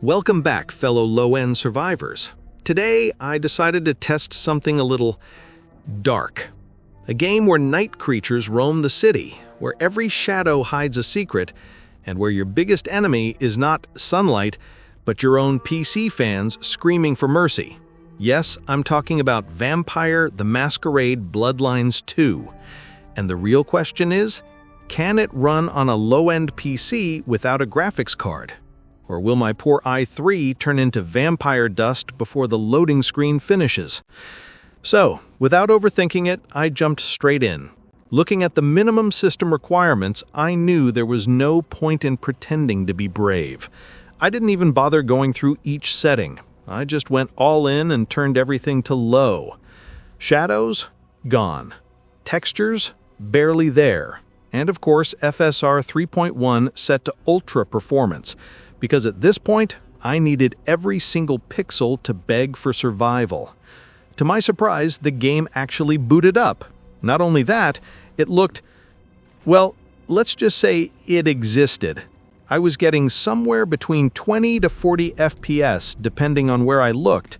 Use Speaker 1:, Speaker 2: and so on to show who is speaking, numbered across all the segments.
Speaker 1: Welcome back, fellow low-end survivors. Today, I decided to test something a little dark. A game where night creatures roam the city, where every shadow hides a secret, and where your biggest enemy is not sunlight, but your own PC fans screaming for mercy. Yes, I'm talking about Vampire: The Masquerade Bloodlines 2. And the real question is, can it run on a low-end PC without a graphics card? Or will my poor i3 turn into vampire dust before the loading screen finishes? So, without overthinking it, I jumped straight in. Looking at the minimum system requirements, I knew there was no point in pretending to be brave. I didn't even bother going through each setting. I just went all in and turned everything to low. Shadows? Gone. Textures? Barely there. And of course, FSR 3.1 set to ultra performance, because at this point, I needed every single pixel to beg for survival. To my surprise, the game actually booted up. Not only that, it looked, well, let's just say it existed. I was getting somewhere between 20 to 40 FPS depending on where I looked.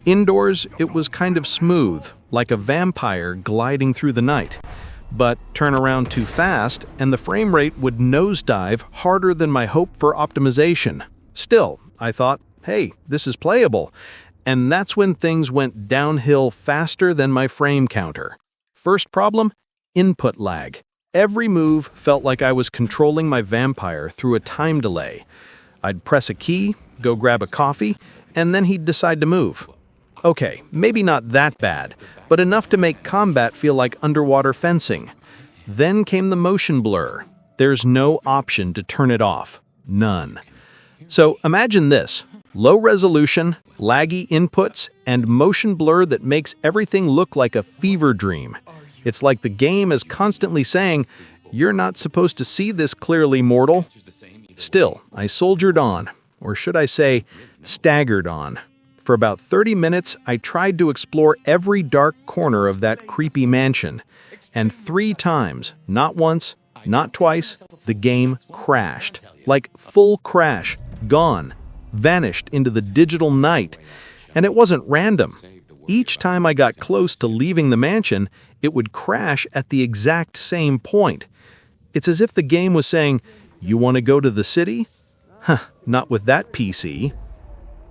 Speaker 1: Indoors, it was kind of smooth, like a vampire gliding through the night. But turn around too fast, and the frame rate would nosedive harder than my hope for optimization. Still, I thought, hey, this is playable. And that's when things went downhill faster than my frame counter. First problem? Input lag. Every move felt like I was controlling my vampire through a time delay. I'd press a key, go grab a coffee, and then he'd decide to move. Okay, maybe not that bad, but enough to make combat feel like underwater fencing. Then came the motion blur. There's no option to turn it off. None. So imagine this: low resolution, laggy inputs, and motion blur that makes everything look like a fever dream. It's like the game is constantly saying, "You're not supposed to see this clearly, mortal." Still, I soldiered on, or should I say, staggered on. For about 30 minutes, I tried to explore every dark corner of that creepy mansion. And 3 times, not once, not twice, the game crashed. Like full crash, gone, vanished into the digital night. And it wasn't random. Each time I got close to leaving the mansion, it would crash at the exact same point. It's as if the game was saying, "You want to go to the city? Huh, not with that PC."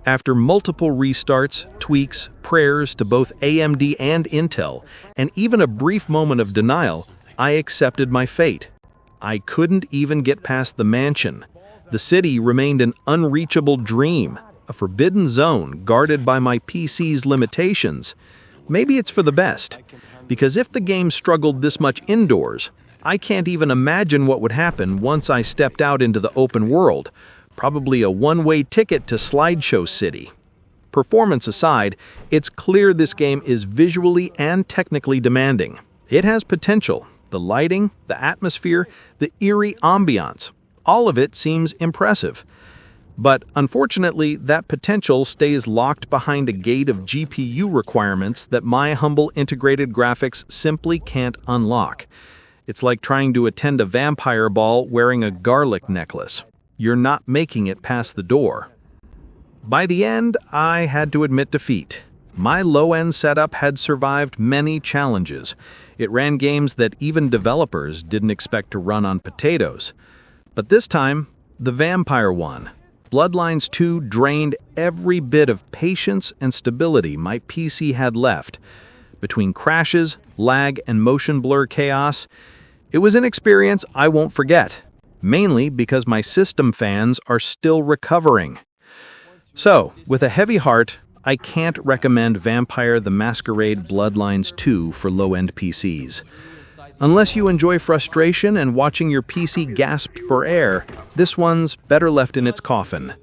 Speaker 1: After multiple restarts, tweaks, prayers to both AMD and Intel, and even a brief moment of denial, I accepted my fate. I couldn't even get past the mansion. The city remained an unreachable dream, a forbidden zone guarded by my PC's limitations. Maybe it's for the best, because if the game struggled this much indoors, I can't even imagine what would happen once I stepped out into the open world. Probably a one-way ticket to Slideshow City. Performance aside, it's clear this game is visually and technically demanding. It has potential. The lighting, the atmosphere, the eerie ambiance, all of it seems impressive. But unfortunately, that potential stays locked behind a gate of GPU requirements that my humble integrated graphics simply can't unlock. It's like trying to attend a vampire ball wearing a garlic necklace. You're not making it past the door. By the end, I had to admit defeat. My low-end setup had survived many challenges. It ran games that even developers didn't expect to run on potatoes. But this time, the vampire won. Bloodlines 2 drained every bit of patience and stability my PC had left. Between crashes, lag, and motion blur chaos, it was an experience I won't forget. Mainly because my system fans are still recovering. So, with a heavy heart, I can't recommend Vampire: The Masquerade Bloodlines 2 for low-end PCs. Unless you enjoy frustration and watching your PC gasp for air, this one's better left in its coffin.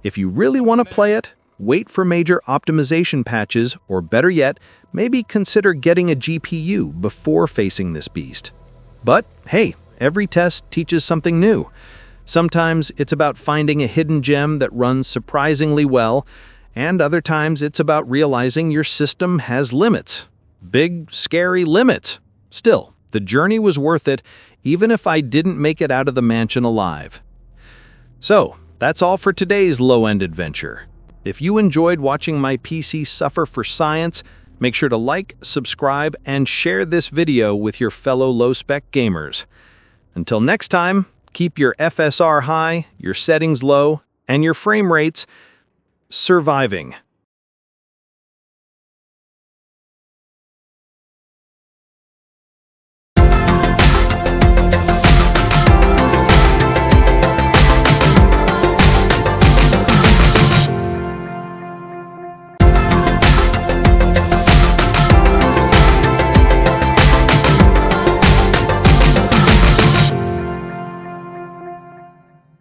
Speaker 1: If you really want to play it, wait for major optimization patches, or better yet, maybe consider getting a GPU before facing this beast. But hey, every test teaches something new. Sometimes it's about finding a hidden gem that runs surprisingly well, and other times it's about realizing your system has limits. Big, scary limits. Still, the journey was worth it, even if I didn't make it out of the mansion alive. So, That's all for today's low-end adventure. If you enjoyed watching my PC suffer for science, make sure to like, subscribe, and share this video with your fellow low-spec gamers. Until next time, keep your FSR high, your settings low, and your frame rates surviving.